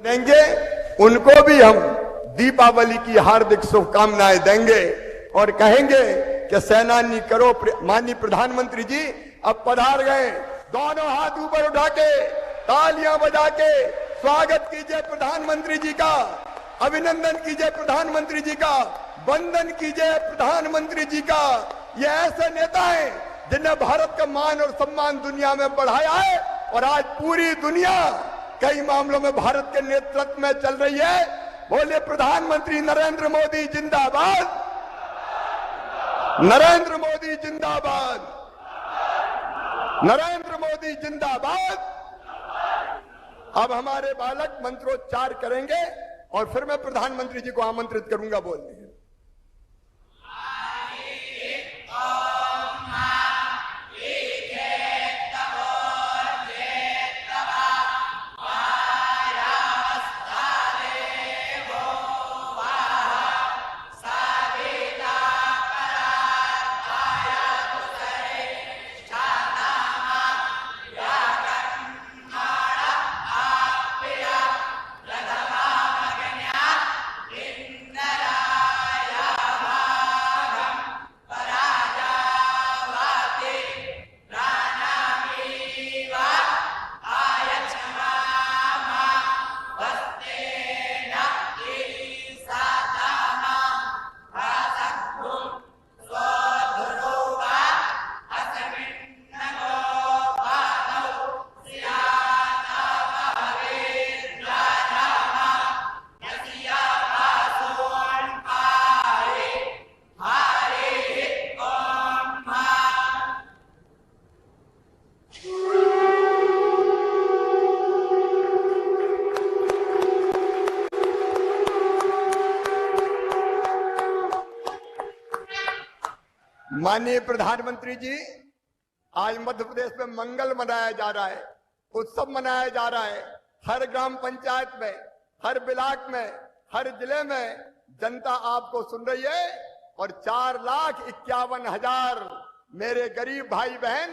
देंगे उनको भी हम दीपावली की हार्दिक शुभकामनाएं देंगे और कहेंगे कि सैनानी करो। माननीय प्रधानमंत्री जी अब पधार गए, दोनों हाथ ऊपर उठा के तालियां बजा के स्वागत कीजिए प्रधानमंत्री जी का, अभिनंदन कीजिए प्रधानमंत्री जी का, वंदन कीजिए प्रधानमंत्री जी का। ये ऐसे नेता हैं जिन्हें भारत का मान और सम्मान दुनिया में बढ़ाया है और आज पूरी दुनिया कई मामलों में भारत के नेतृत्व में चल रही है। बोले प्रधानमंत्री नरेंद्र मोदी जिंदाबाद, नरेंद्र मोदी जिंदाबाद, नरेंद्र मोदी जिंदाबाद। अब हमारे बालक मंत्रोच्चार करेंगे और फिर मैं प्रधानमंत्री जी को आमंत्रित करूंगा बोलने। माननीय प्रधानमंत्री जी, आज मध्य प्रदेश में मंगल मनाया जा रहा है, उत्सव मनाया जा रहा है। हर ग्राम पंचायत में, हर ब्लॉक में, हर जिले में जनता आपको सुन रही है और 4,51,000 मेरे गरीब भाई बहन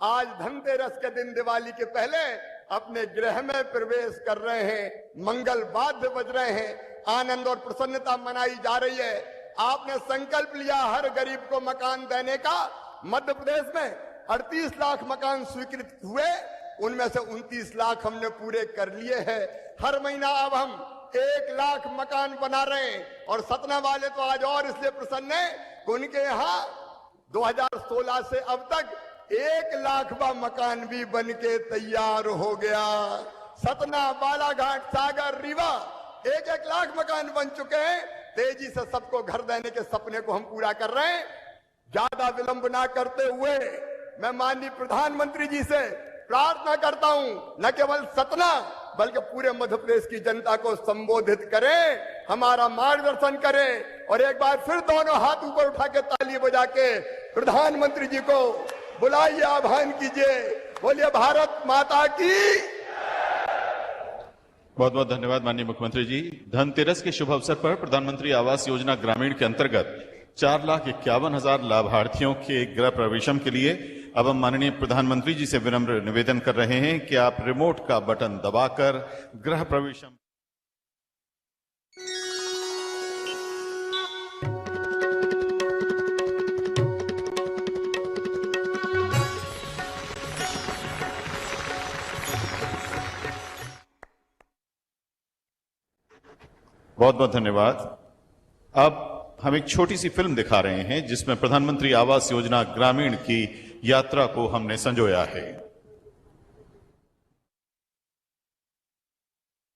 आज धनतेरस के दिन दिवाली के पहले अपने गृह में प्रवेश कर रहे हैं। मंगल वाद्य बज रहे हैं, आनंद और प्रसन्नता मनाई जा रही है। आपने संकल्प लिया हर गरीब को मकान देने का। मध्य प्रदेश में 38 लाख मकान स्वीकृत हुए, उनमें से 29 लाख हमने पूरे कर लिए हैं। हर महीना अब हम 1 लाख मकान बना रहे हैं और सतना वाले तो आज और इसलिए प्रसन्न है कि उनके यहाँ 2016 से अब तक 1 लाखवां मकान भी बन के तैयार हो गया। सतना, बालाघाट, सागर, रीवा 1-1 लाख मकान बन चुके हैं। तेजी से सबको घर देने के सपने को हम पूरा कर रहे हैं। ज्यादा विलंब ना करते हुए मैं माननीय प्रधानमंत्री जी से प्रार्थना करता हूं, न केवल सतना बल्कि पूरे मध्य प्रदेश की जनता को संबोधित करें, हमारा मार्गदर्शन करें और एक बार फिर दोनों हाथ ऊपर उठा के ताली बजा के प्रधानमंत्री जी को बुलाइए, आह्वान कीजिए। बोलिए भारत माता की। बहुत बहुत धन्यवाद माननीय मुख्यमंत्री जी। धनतेरस के शुभ अवसर पर प्रधानमंत्री आवास योजना ग्रामीण के अंतर्गत 4,51,000 लाभार्थियों के गृह प्रवेशम के लिए अब हम माननीय प्रधानमंत्री जी से विनम्र निवेदन कर रहे हैं कि आप रिमोट का बटन दबाकर गृह प्रवेशम। बहुत बहुत धन्यवाद। अब हम एक छोटी सी फिल्म दिखा रहे हैं जिसमें प्रधानमंत्री आवास योजना ग्रामीण की यात्रा को हमने संजोया है।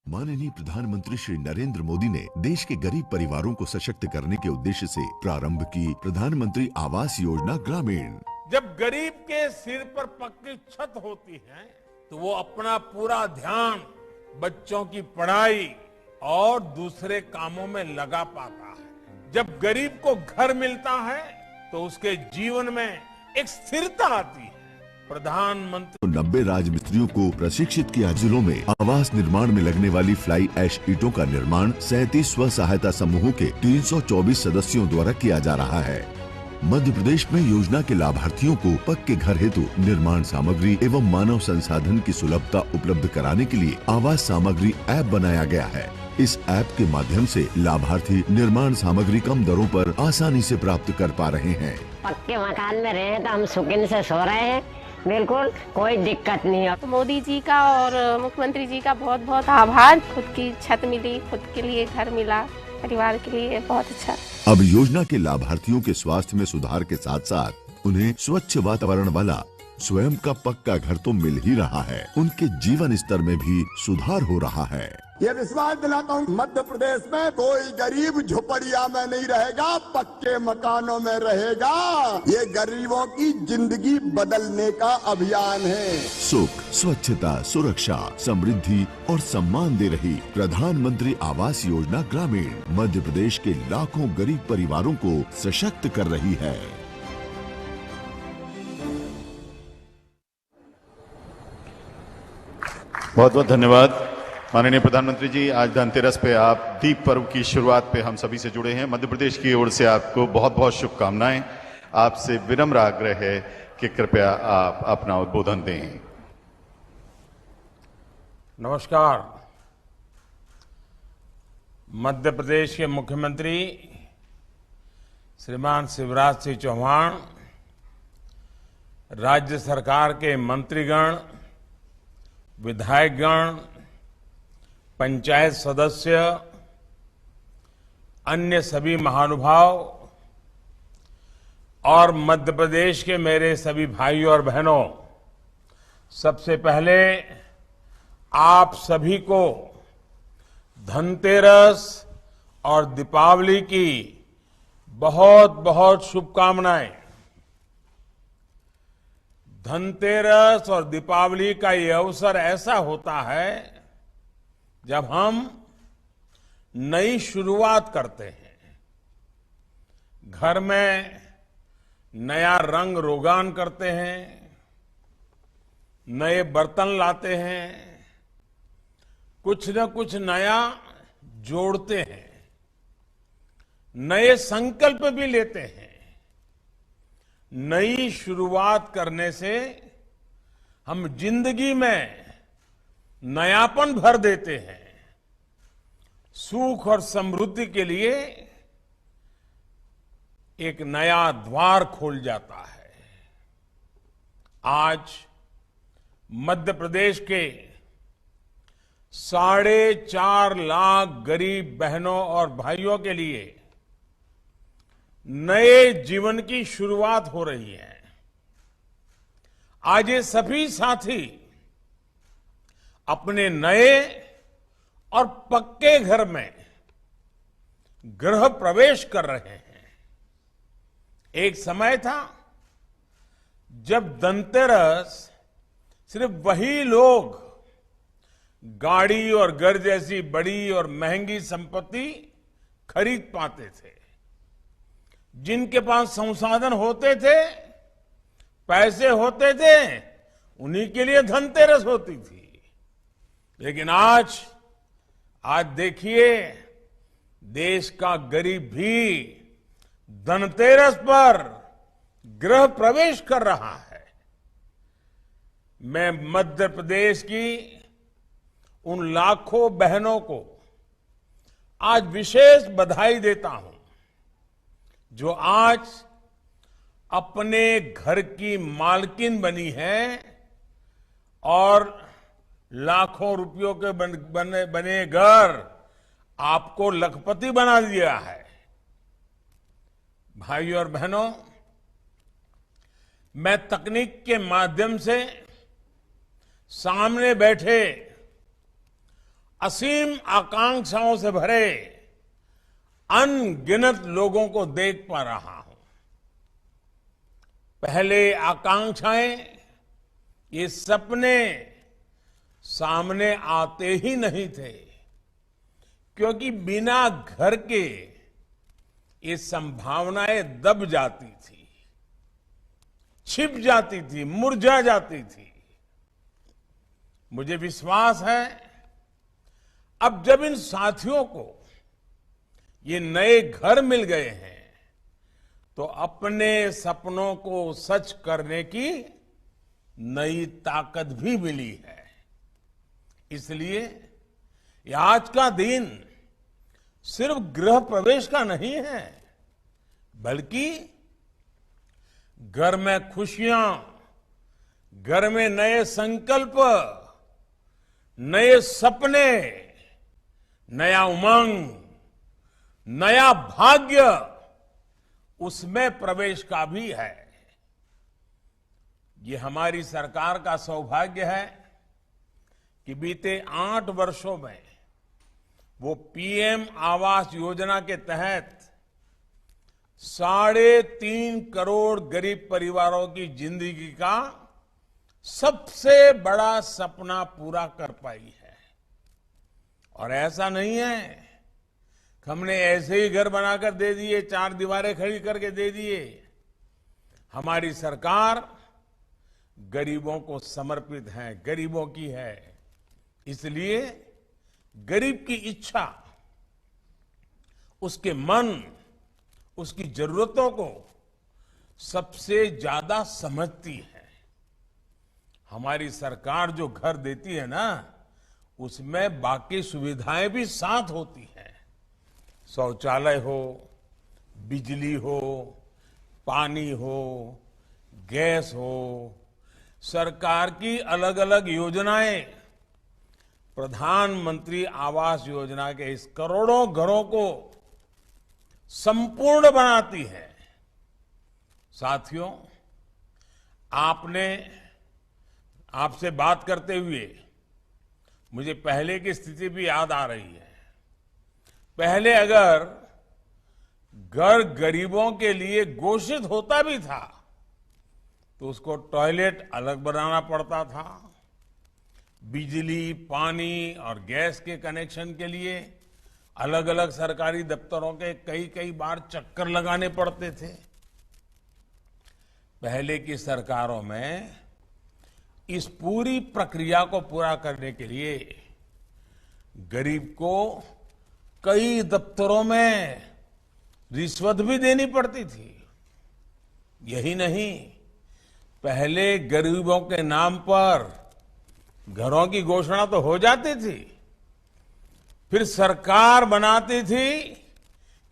माननीय प्रधानमंत्री श्री नरेंद्र मोदी ने देश के गरीब परिवारों को सशक्त करने के उद्देश्य से प्रारंभ की प्रधानमंत्री आवास योजना ग्रामीण। जब गरीब के सिर पर पक्की छत होती है तो वो अपना पूरा ध्यान बच्चों की पढ़ाई और दूसरे कामों में लगा पाता है। जब गरीब को घर मिलता है तो उसके जीवन में एक स्थिरता आती है। प्रधानमंत्री 90 राजमिस्त्रियों को प्रशिक्षित किया। जिलों में आवास निर्माण में लगने वाली फ्लाई ऐश ईटों का निर्माण 37 स्व सहायता समूहों के 324 सदस्यों द्वारा किया जा रहा है। मध्य प्रदेश में योजना के लाभार्थियों को पक्के घर हेतु निर्माण सामग्री एवं मानव संसाधन की सुलभता उपलब्ध कराने के लिए आवास सामग्री ऐप बनाया गया है। इस ऐप के माध्यम से लाभार्थी निर्माण सामग्री कम दरों पर आसानी से प्राप्त कर पा रहे हैं। पक्के मकान में रहे तो हम सुकून से सो रहे हैं, बिल्कुल कोई दिक्कत नहीं है। तो मोदी जी का और मुख्यमंत्री जी का बहुत बहुत आभार। खुद की छत मिली, खुद के लिए घर मिला, परिवार के लिए बहुत अच्छा। अब योजना के लाभार्थियों के स्वास्थ्य में सुधार के साथ साथ उन्हें स्वच्छ वातावरण वाला स्वयं का पक्का घर तो मिल ही रहा है, उनके जीवन स्तर में भी सुधार हो रहा है। ये विश्वास दिलाता हूँ, मध्य प्रदेश में कोई गरीब झोपड़िया में नहीं रहेगा, पक्के मकानों में रहेगा। ये गरीबों की जिंदगी बदलने का अभियान है। सुख, स्वच्छता, सुरक्षा, समृद्धि और सम्मान दे रही प्रधानमंत्री आवास योजना ग्रामीण मध्य प्रदेश के लाखों गरीब परिवारों को सशक्त कर रही है। बहुत बहुत धन्यवाद माननीय प्रधानमंत्री जी। आज धनतेरस पे आप दीप पर्व की शुरुआत पे हम सभी से जुड़े हैं। मध्य प्रदेश की ओर से आपको बहुत बहुत शुभकामनाएं। आपसे विनम्र आग्रह है कि कृपया आप अपना उद्बोधन दें। नमस्कार। मध्य प्रदेश के मुख्यमंत्री श्रीमान शिवराज सिंह चौहान, राज्य सरकार के मंत्रीगण, विधायकगण, पंचायत सदस्य, अन्य सभी महानुभाव और मध्य प्रदेश के मेरे सभी भाइयों और बहनों, सबसे पहले आप सभी को धनतेरस और दीपावली की बहुत बहुत शुभकामनाएं। धनतेरस और दीपावली का ये अवसर ऐसा होता है जब हम नई शुरुआत करते हैं, घर में नया रंग रोगान करते हैं, नए बर्तन लाते हैं, कुछ न कुछ नया जोड़ते हैं, नए संकल्प भी लेते हैं। नई शुरुआत करने से हम जिंदगी में नयापन भर देते हैं, सुख और समृद्धि के लिए एक नया द्वार खोल जाता है। आज मध्य प्रदेश के 4.5 लाख गरीब बहनों और भाइयों के लिए नए जीवन की शुरुआत हो रही है। आज ये सभी साथी अपने नए और पक्के घर में गृह प्रवेश कर रहे हैं। एक समय था जब धनतेरस सिर्फ वही लोग गाड़ी और घर जैसी बड़ी और महंगी संपत्ति खरीद पाते थे, जिनके पास संसाधन होते थे, पैसे होते थे, उन्हीं के लिए धनतेरस होती थी। लेकिन आज देखिए, देश का गरीब भी धनतेरस पर गृह प्रवेश कर रहा है। मैं मध्य प्रदेश की उन लाखों बहनों को आज विशेष बधाई देता हूं जो आज अपने घर की मालकिन बनी है और लाखों रुपयों के बने घर आपको लखपति बना दिया है। भाइयों और बहनों, मैं तकनीक के माध्यम से सामने बैठे असीम आकांक्षाओं से भरे अनगिनत लोगों को देख पा रहा हूं। पहले आकांक्षाएं, ये सपने सामने आते ही नहीं थे, क्योंकि बिना घर के ये संभावनाएं दब जाती थी, छिप जाती थी, मुरझा जाती थी। मुझे विश्वास है अब जब इन साथियों को ये नए घर मिल गए हैं तो अपने सपनों को सच करने की नई ताकत भी मिली है। इसलिए ये आज का दिन सिर्फ गृह प्रवेश का नहीं है, बल्कि घर में खुशियां, घर में नए संकल्प, नए सपने, नया उमंग, नया भाग्य, उसमें प्रवेश का भी है। ये हमारी सरकार का सौभाग्य है कि बीते 8 वर्षों में वो पीएम आवास योजना के तहत 3.5 करोड़ गरीब परिवारों की जिंदगी का सबसे बड़ा सपना पूरा कर पाई है। और ऐसा नहीं है कि हमने ऐसे ही घर बनाकर दे दिए, 4 दीवारें खड़ी करके दे दिए। हमारी सरकार गरीबों को समर्पित है, गरीबों की है। इसलिए गरीब की इच्छा, उसके मन, उसकी जरूरतों को सबसे ज्यादा समझती है। हमारी सरकार जो घर देती है ना, उसमें बाकी सुविधाएं भी साथ होती हैं। शौचालय हो, बिजली हो, पानी हो, गैस हो, सरकार की अलग अलग योजनाएं, प्रधानमंत्री आवास योजना के इस करोड़ों घरों को संपूर्ण बनाती है। साथियों, आपसे बात करते हुए मुझे पहले की स्थिति भी याद आ रही है। पहले अगर घर गरीबों के लिए घोषित होता भी था तो उसको टॉयलेट अलग बनाना पड़ता था। बिजली, पानी और गैस के कनेक्शन के लिए अलग अलग सरकारी दफ्तरों के कई बार चक्कर लगाने पड़ते थे। पहले की सरकारों में इस पूरी प्रक्रिया को पूरा करने के लिए गरीब को कई दफ्तरों में रिश्वत भी देनी पड़ती थी। यही नहीं, पहले गरीबों के नाम पर घरों की घोषणा तो हो जाती थी, फिर सरकार बनाती थी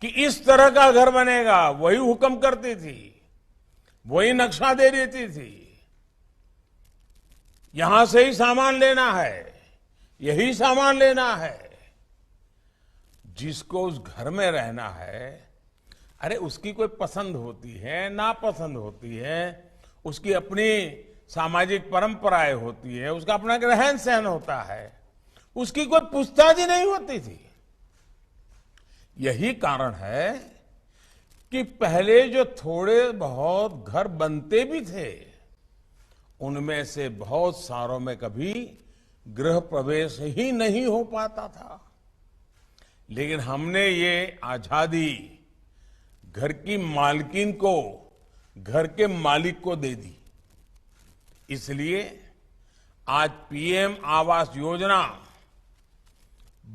कि इस तरह का घर बनेगा, वही हुक्म करती थी, वही नक्शा दे देती थी। यहां से ही सामान लेना है, यही सामान लेना है। जिसको उस घर में रहना है, अरे उसकी कोई पसंद होती है, नापसंद होती है, उसकी अपनी सामाजिक परंपराएं होती है, उसका अपना रहन सहन होता है, उसकी कोई पूछताछ ही नहीं होती थी। यही कारण है कि पहले जो थोड़े बहुत घर बनते भी थे, उनमें से बहुत सारों में कभी गृह प्रवेश ही नहीं हो पाता था। लेकिन हमने ये आजादी घर की मालकिन को, घर के मालिक को दे दी। इसलिए आज पीएम आवास योजना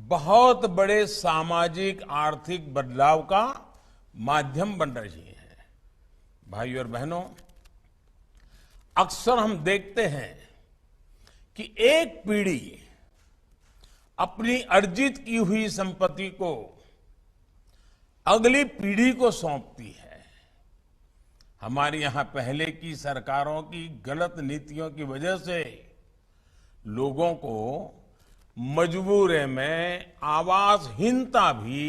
बहुत बड़े सामाजिक आर्थिक बदलाव का माध्यम बन रही है। भाइयों और बहनों, अक्सर हम देखते हैं कि एक पीढ़ी अपनी अर्जित की हुई संपत्ति को अगली पीढ़ी को सौंपती है। हमारे यहां पहले की सरकारों की गलत नीतियों की वजह से लोगों को मजबूरी में आवासहीनता भी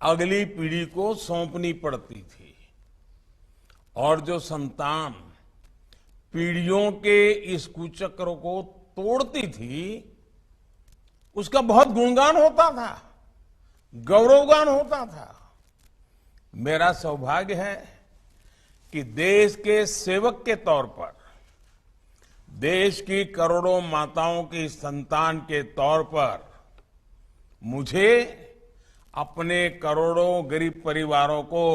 अगली पीढ़ी को सौंपनी पड़ती थी। और जो संतान पीढ़ियों के इस कुचक्र को तोड़ती थी, उसका बहुत गुणगान होता था, गौरवगान होता था। मेरा सौभाग्य है कि देश के सेवक के तौर पर, देश की करोड़ों माताओं की संतान के तौर पर मुझे अपने करोड़ों गरीब परिवारों को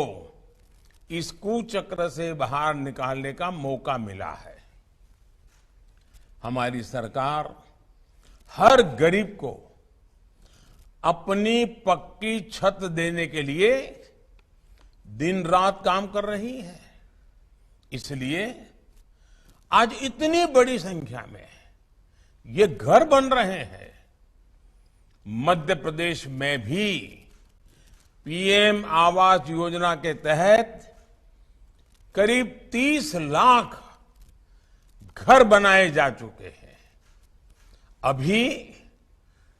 इस कुचक्र से बाहर निकालने का मौका मिला है। हमारी सरकार हर गरीब को अपनी पक्की छत देने के लिए दिन रात काम कर रही है। इसलिए आज इतनी बड़ी संख्या में ये घर बन रहे हैं। मध्य प्रदेश में भी पीएम आवास योजना के तहत करीब 30 लाख घर बनाए जा चुके हैं। अभी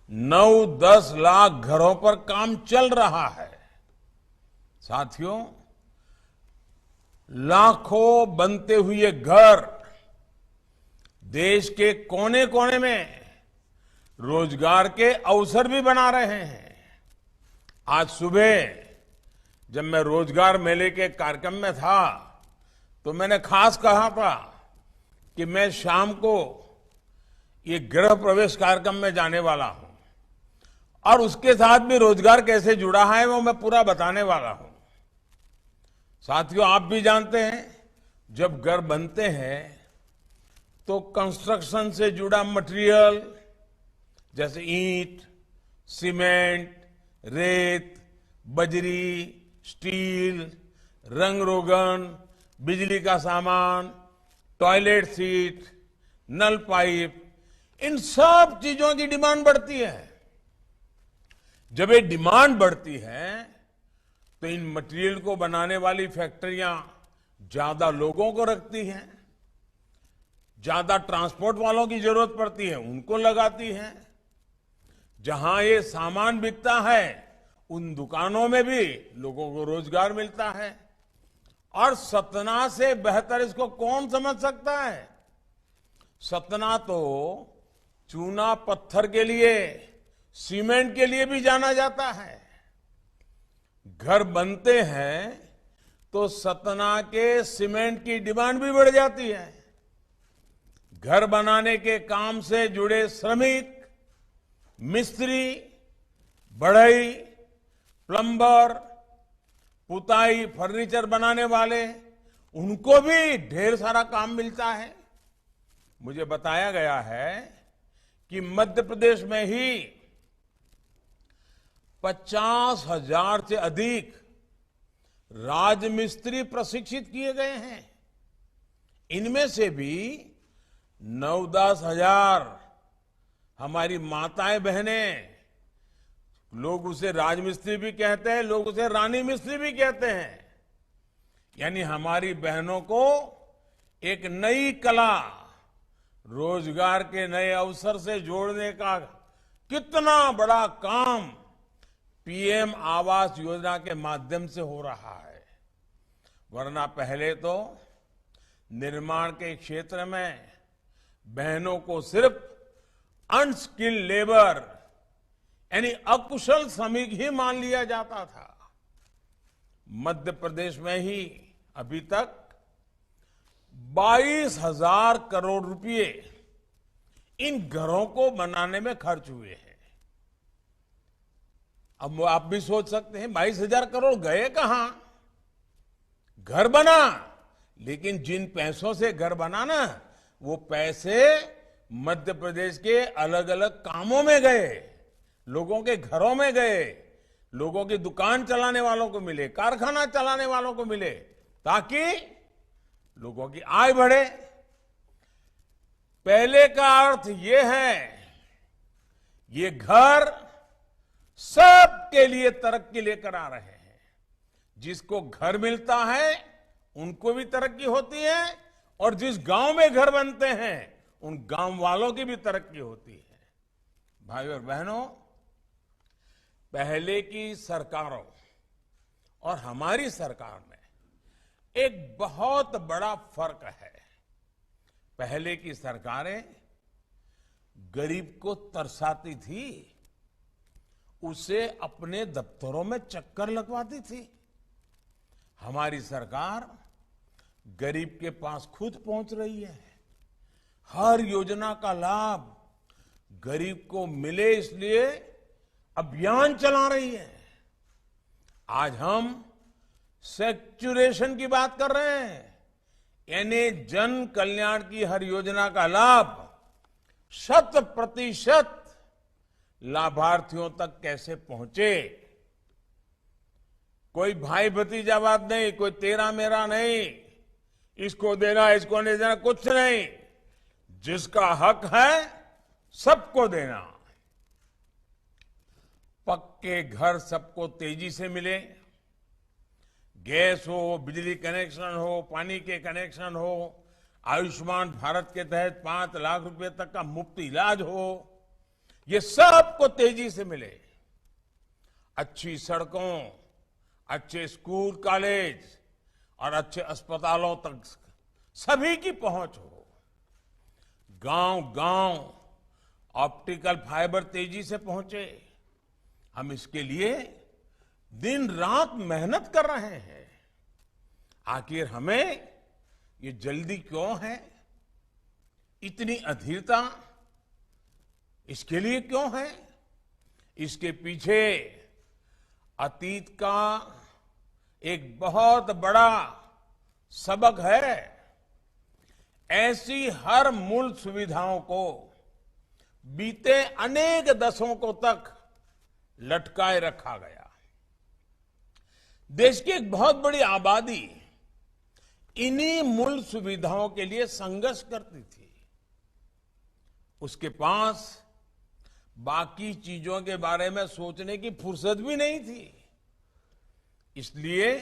9-10 लाख घरों पर काम चल रहा है। साथियों, लाखों बनते हुए घर देश के कोने कोने में रोजगार के अवसर भी बना रहे हैं। आज सुबह जब मैं रोजगार मेले के कार्यक्रम में था तो मैंने खास कहा था कि मैं शाम को ये गृह प्रवेश कार्यक्रम में जाने वाला हूं और उसके साथ भी रोजगार कैसे जुड़ा है वो मैं पूरा बताने वाला हूं। साथियों, आप भी जानते हैं जब घर बनते हैं तो कंस्ट्रक्शन से जुड़ा मटेरियल जैसे ईंट, सीमेंट, रेत, बजरी, स्टील, रंग रोगन, बिजली का सामान, टॉयलेट सीट, नल पाइप, इन सब चीजों की डिमांड बढ़ती है। जब ये डिमांड बढ़ती है तो इन मटेरियल को बनाने वाली फैक्ट्रियां ज्यादा लोगों को रखती हैं, ज्यादा ट्रांसपोर्ट वालों की जरूरत पड़ती है, उनको लगाती हैं। जहां ये सामान बिकता है उन दुकानों में भी लोगों को रोजगार मिलता है। और सतना से बेहतर इसको कौन समझ सकता है। सतना तो चूना पत्थर के लिए, सीमेंट के लिए भी जाना जाता है। घर बनते हैं तो सतना के सीमेंट की डिमांड भी बढ़ जाती है। घर बनाने के काम से जुड़े श्रमिक, मिस्त्री, बढ़ई, प्लम्बर, पुताई, फर्नीचर बनाने वाले, उनको भी ढेर सारा काम मिलता है। मुझे बताया गया है कि मध्य प्रदेश में ही 50,000 से अधिक राजमिस्त्री प्रशिक्षित किए गए हैं। इनमें से भी 9-10 हजार हमारी माताएं बहनें, लोग उसे राजमिस्त्री भी कहते हैं, लोग उसे रानी मिस्त्री भी कहते हैं, यानी हमारी बहनों को एक नई कला, रोजगार के नए अवसर से जोड़ने का कितना बड़ा काम पीएम आवास योजना के माध्यम से हो रहा है। वरना पहले तो निर्माण के क्षेत्र में बहनों को सिर्फ अनस्किल्ड लेबर यानी अकुशल श्रमिक ही मान लिया जाता था। मध्य प्रदेश में ही अभी तक 22,000 करोड़ रुपए इन घरों को बनाने में खर्च हुए हैं। अब आप भी सोच सकते हैं 22,000 करोड़ गए कहां। घर बना, लेकिन जिन पैसों से घर बना ना, वो पैसे मध्य प्रदेश के अलग अलग कामों में गए, लोगों के घरों में गए, लोगों की दुकान चलाने वालों को मिले, कारखाना चलाने वालों को मिले, ताकि लोगों की आय बढ़े। पहले का अर्थ ये है, ये घर सबके लिए तरक्की लेकर आ रहे हैं। जिसको घर मिलता है उनको भी तरक्की होती है, और जिस गांव में घर बनते हैं उन गांव वालों की भी तरक्की होती है। भाइयों और बहनों, पहले की सरकारों और हमारी सरकार में एक बहुत बड़ा फर्क है। पहले की सरकारें गरीब को तरसाती थी, उसे अपने दफ्तरों में चक्कर लगवाती थी। हमारी सरकार गरीब के पास खुद पहुंच रही है। हर योजना का लाभ गरीब को मिले, इसलिए अभियान चला रही है। आज हम सेक्चुरेशन की बात कर रहे हैं, यानी जन कल्याण की हर योजना का लाभ 100% लाभार्थियों तक कैसे पहुंचे। कोई भाई भतीजावाद नहीं, कोई तेरा मेरा नहीं, इसको देना इसको नहीं देना, कुछ नहीं। जिसका हक है सबको देना। पक्के घर सबको तेजी से मिले, गैस हो, बिजली कनेक्शन हो, पानी के कनेक्शन हो, आयुष्मान भारत के तहत 5 लाख रुपए तक का मुफ्त इलाज हो, ये सबको तेजी से मिले। अच्छी सड़कों, अच्छे स्कूल कॉलेज और अच्छे अस्पतालों तक सभी की पहुंच हो। गांव गांव ऑप्टिकल फाइबर तेजी से पहुंचे। हम इसके लिए दिन रात मेहनत कर रहे हैं। आखिर हमें ये जल्दी क्यों है, इतनी अधीरता इसके लिए क्यों है? इसके पीछे अतीत का एक बहुत बड़ा सबक है। ऐसी हर मूल सुविधाओं को बीते अनेक दशकों तक लटकाए रखा गया। देश की एक बहुत बड़ी आबादी इन्हीं मूल सुविधाओं के लिए संघर्ष करती थी। उसके पास बाकी चीजों के बारे में सोचने की फुर्सत भी नहीं थी। इसलिए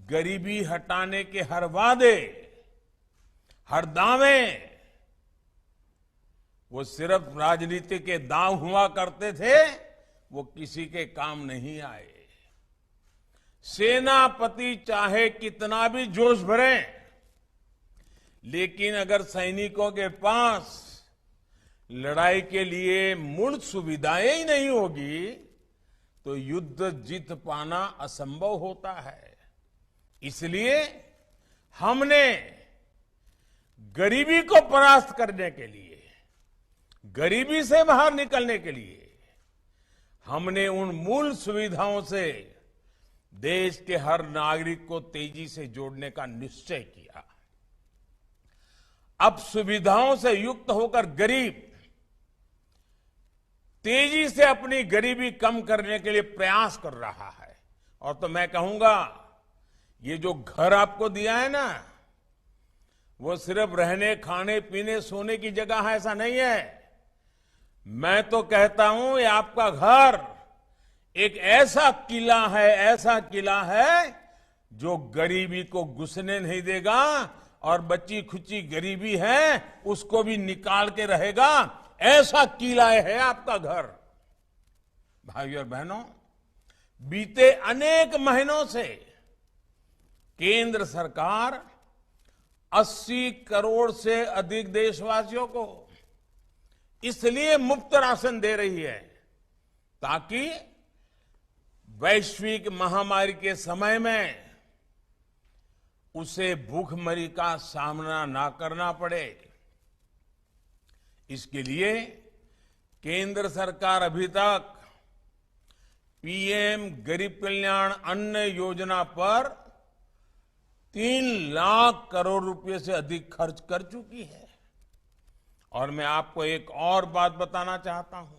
गरीबी हटाने के हर वादे, हर दावे, वो सिर्फ राजनीति के दांव हुआ करते थे, वो किसी के काम नहीं आए। सेनापति चाहे कितना भी जोश भरे, लेकिन अगर सैनिकों के पास लड़ाई के लिए मूल सुविधाएं ही नहीं होगी तो युद्ध जीत पाना असंभव होता है। इसलिए हमने गरीबी को परास्त करने के लिए, गरीबी से बाहर निकलने के लिए हमने उन मूल सुविधाओं से देश के हर नागरिक को तेजी से जोड़ने का निश्चय किया। अब सुविधाओं से युक्त होकर गरीब तेजी से अपनी गरीबी कम करने के लिए प्रयास कर रहा है। और तो मैं कहूंगा, ये जो घर आपको दिया है ना, वो सिर्फ रहने, खाने, पीने, सोने की जगह है, ऐसा नहीं है। मैं तो कहता हूं ये आपका घर एक ऐसा किला है, ऐसा किला है जो गरीबी को घुसने नहीं देगा और बच्ची खुची गरीबी है उसको भी निकाल के रहेगा। ऐसा किला है आपका घर। भाइयों और बहनों, बीते अनेक महीनों से केंद्र सरकार 80 करोड़ से अधिक देशवासियों को इसलिए मुफ्त राशन दे रही है ताकि वैश्विक महामारी के समय में उसे भूखमरी का सामना ना करना पड़े। इसके लिए केंद्र सरकार अभी तक पीएम गरीब कल्याण अन्न योजना पर 3 लाख करोड़ रुपए से अधिक खर्च कर चुकी है। और मैं आपको एक और बात बताना चाहता हूं।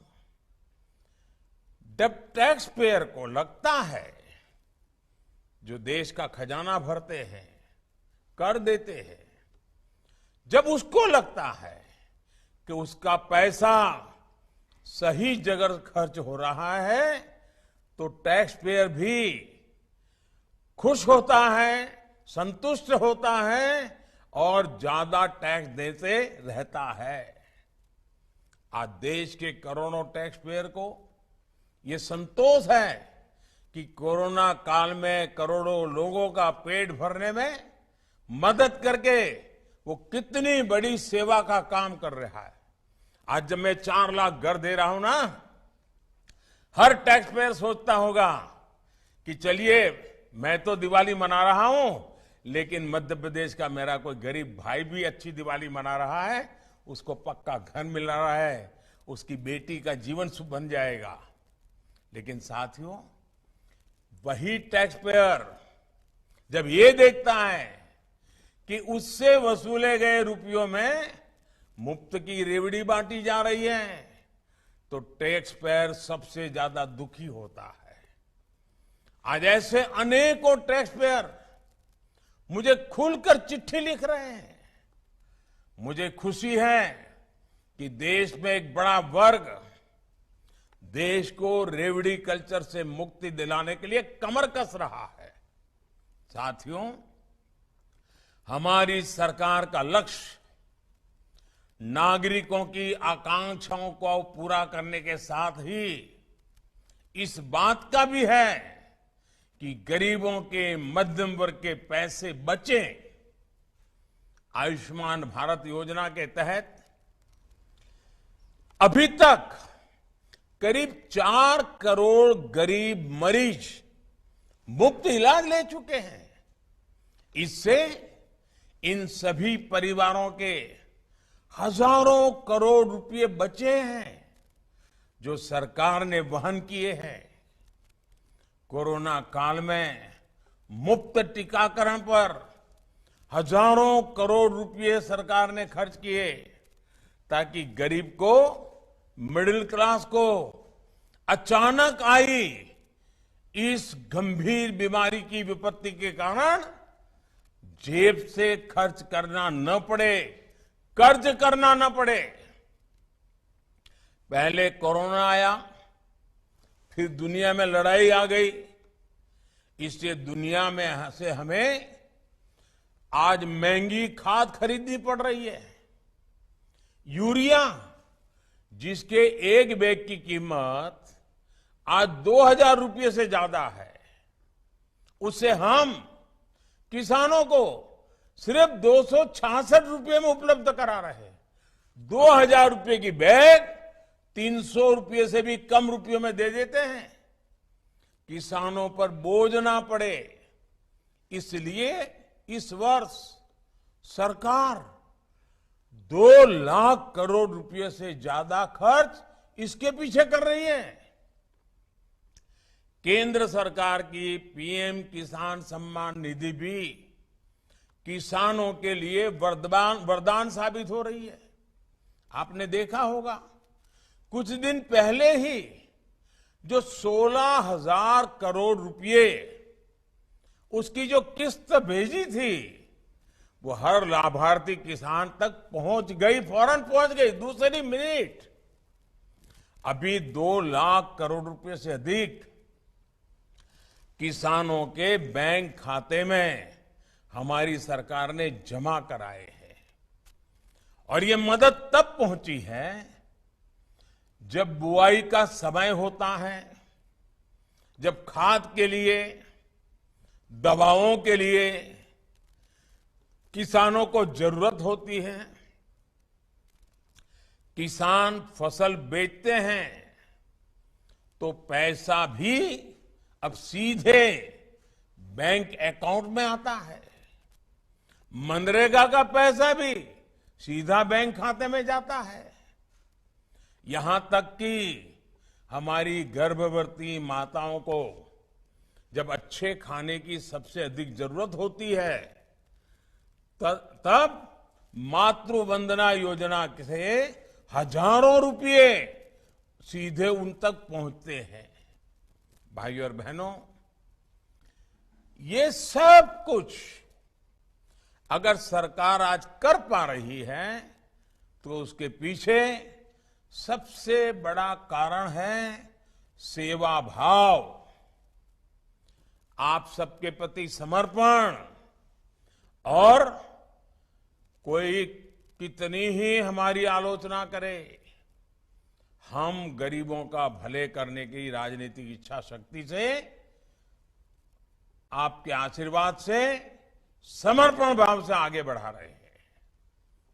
जब टैक्स पेयर को लगता है, जो देश का खजाना भरते हैं, कर देते हैं, जब उसको लगता है कि उसका पैसा सही जगह खर्च हो रहा है, तो टैक्स पेयर भी खुश होता है, संतुष्ट होता है और ज्यादा टैक्स देते रहता है। आज देश के करोड़ों टैक्स पेयर को ये संतोष है कि कोरोना काल में करोड़ों लोगों का पेट भरने में मदद करके वो कितनी बड़ी सेवा का काम कर रहा है। आज जब मैं 4 लाख घर दे रहा हूं ना, हर टैक्स पेयर सोचता होगा कि चलिए मैं तो दिवाली मना रहा हूं, लेकिन मध्य प्रदेश का मेरा कोई गरीब भाई भी अच्छी दिवाली मना रहा है, उसको पक्का घर मिल रहा है, उसकी बेटी का जीवन सुख बन जाएगा। लेकिन साथियों, वही टैक्स पेयर जब ये देखता है कि उससे वसूले गए रुपयों में मुफ्त की रेवड़ी बांटी जा रही है, तो टैक्स पेयर सबसे ज्यादा दुखी होता है। आज ऐसे अनेकों टैक्स पेयर मुझे खुलकर चिट्ठी लिख रहे हैं। मुझे खुशी है कि देश में एक बड़ा वर्ग देश को रेवड़ी कल्चर से मुक्ति दिलाने के लिए कमर कस रहा है। साथियों, हमारी सरकार का लक्ष्य नागरिकों की आकांक्षाओं को पूरा करने के साथ ही इस बात का भी है कि गरीबों के, मध्यम वर्ग के पैसे बचें। आयुष्मान भारत योजना के तहत अभी तक करीब 4 करोड़ गरीब मरीज मुफ्त इलाज ले चुके हैं। इससे इन सभी परिवारों के हजारों करोड़ रुपए बचे हैं जो सरकार ने वहन किए हैं। कोरोना काल में मुफ्त टीकाकरण पर हजारों करोड़ रुपए सरकार ने खर्च किए ताकि गरीब को, मिडिल क्लास को अचानक आई इस गंभीर बीमारी की विपत्ति के कारण जेब से खर्च करना न पड़े, कर्ज करना न पड़े। पहले कोरोना आया, फिर दुनिया में लड़ाई आ गई। इससे दुनिया में से हमें आज महंगी खाद खरीदनी पड़ रही है। यूरिया, जिसके एक बैग की कीमत आज 2000 रुपये से ज्यादा है, उससे हम किसानों को सिर्फ 266 रुपये में उपलब्ध करा रहे हैं। 2000 रुपये की बैग 300 रुपये से भी कम रुपयों में दे देते हैं। किसानों पर बोझ ना पड़े, इसलिए इस वर्ष सरकार 2 लाख करोड़ रुपये से ज्यादा खर्च इसके पीछे कर रही है। केंद्र सरकार की पीएम किसान सम्मान निधि भी किसानों के लिए वरदान साबित हो रही है। आपने देखा होगा, कुछ दिन पहले ही जो 16,000 करोड़ रुपए उसकी जो किस्त भेजी थी, वो हर लाभार्थी किसान तक पहुंच गई, फौरन पहुंच गई, दूसरी मिनट। अभी 2 लाख करोड़ रुपए से अधिक किसानों के बैंक खाते में हमारी सरकार ने जमा कराए हैं। और ये मदद तब पहुंची है जब बुआई का समय होता है, जब खाद के लिए, दवाओं के लिए किसानों को जरूरत होती है। किसान फसल बेचते हैं तो पैसा भी अब सीधे बैंक अकाउंट में आता है। मनरेगा का पैसा भी सीधा बैंक खाते में जाता है। यहां तक कि हमारी गर्भवती माताओं को जब अच्छे खाने की सबसे अधिक जरूरत होती है, तब मातृ वंदना योजना से हजारों रुपए सीधे उन तक पहुंचते हैं। भाइयों और बहनों, ये सब कुछ अगर सरकार आज कर पा रही है तो उसके पीछे सबसे बड़ा कारण है सेवा भाव, आप सबके प्रति समर्पण। और कोई कितनी ही हमारी आलोचना करे, हम गरीबों का भले करने की राजनीतिक इच्छा शक्ति से, आपके आशीर्वाद से, समर्पण भाव से आगे बढ़ा रहे हैं।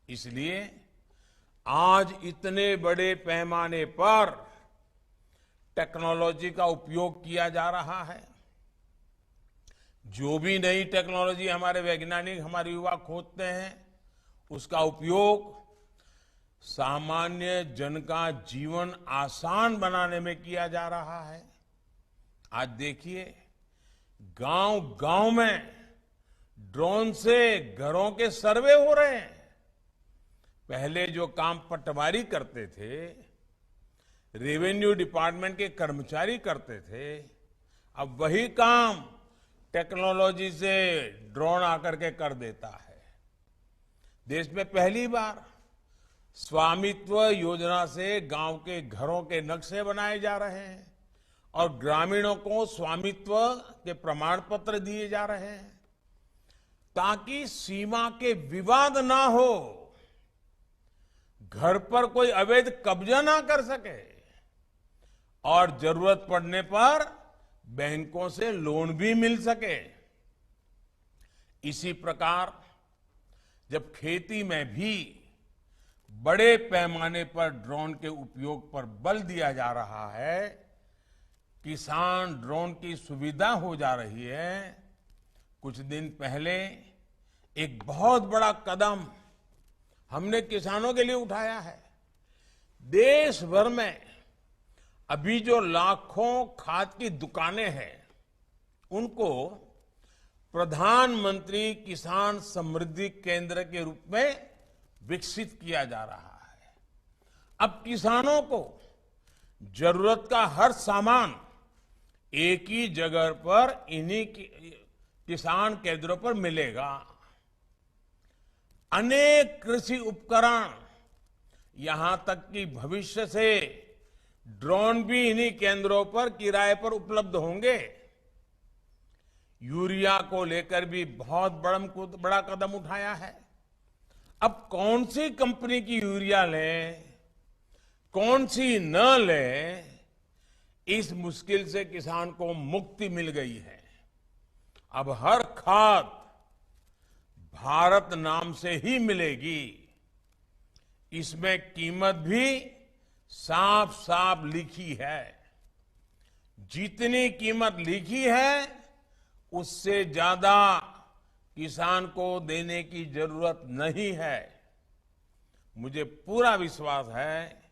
इसलिए आज इतने बड़े पैमाने पर टेक्नोलॉजी का उपयोग किया जा रहा है। जो भी नई टेक्नोलॉजी हमारे वैज्ञानिक, हमारे युवा खोजते हैं, उसका उपयोग सामान्य जन का जीवन आसान बनाने में किया जा रहा है। आज देखिए, गांव-गांव में ड्रोन से घरों के सर्वे हो रहे हैं। पहले जो काम पटवारी करते थे, रेवेन्यू डिपार्टमेंट के कर्मचारी करते थे, अब वही काम टेक्नोलॉजी से ड्रोन आकर के कर देता है। देश में पहली बार स्वामित्व योजना से गांव के घरों के नक्शे बनाए जा रहे हैं और ग्रामीणों को स्वामित्व के प्रमाण पत्र दिए जा रहे हैं ताकि सीमा के विवाद ना हो, घर पर कोई अवैध कब्जा ना कर सके और जरूरत पड़ने पर बैंकों से लोन भी मिल सके। इसी प्रकार जब खेती में भी बड़े पैमाने पर ड्रोन के उपयोग पर बल दिया जा रहा है, किसान ड्रोन की सुविधा हो जा रही है। कुछ दिन पहले एक बहुत बड़ा कदम हमने किसानों के लिए उठाया है। देश भर में अभी जो लाखों खाद की दुकानें हैं, उनको प्रधानमंत्री किसान समृद्धि केंद्र के रूप में विकसित किया जा रहा है। अब किसानों को जरूरत का हर सामान एक ही जगह पर इन्हीं किसान केंद्रों पर मिलेगा। अनेक कृषि उपकरण, यहां तक कि भविष्य से ड्रोन भी इन्हीं केंद्रों पर किराए पर उपलब्ध होंगे। यूरिया को लेकर भी बहुत बड़ा कदम उठाया है। अब कौन सी कंपनी की यूरिया लें, कौन सी न लें, इस मुश्किल से किसान को मुक्ति मिल गई है। अब हर खाद भारत नाम से ही मिलेगी। इसमें कीमत भी साफ साफ लिखी है। जितनी कीमत लिखी है उससे ज्यादा किसान को देने की जरूरत नहीं है। मुझे पूरा विश्वास है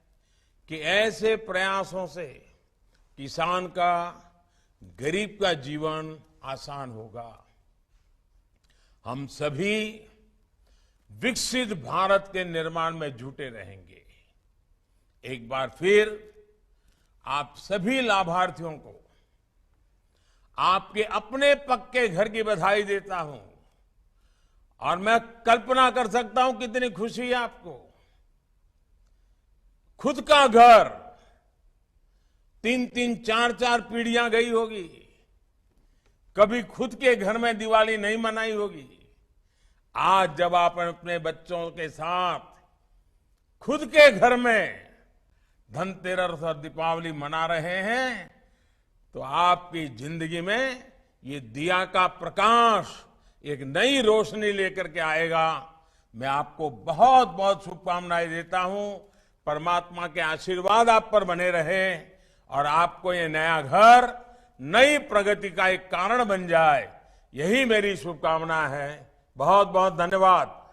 कि ऐसे प्रयासों से किसान का, गरीब का जीवन आसान होगा। हम सभी विकसित भारत के निर्माण में जुटे रहेंगे। एक बार फिर आप सभी लाभार्थियों को आपके अपने पक्के घर की बधाई देता हूं और मैं कल्पना कर सकता हूं कितनी खुशी है आपको। खुद का घर 3-3, 4-4 पीढ़ियां गई होगी, कभी खुद के घर में दिवाली नहीं मनाई होगी। आज जब आप अपने बच्चों के साथ खुद के घर में धनतेरस और दीपावली मना रहे हैं तो आपकी जिंदगी में ये दिया का प्रकाश एक नई रोशनी लेकर के आएगा। मैं आपको बहुत बहुत शुभकामनाएं देता हूं। परमात्मा के आशीर्वाद आप पर बने रहे और आपको ये नया घर नई प्रगति का एक कारण बन जाए, यही मेरी शुभकामना है। बहुत बहुत धन्यवाद।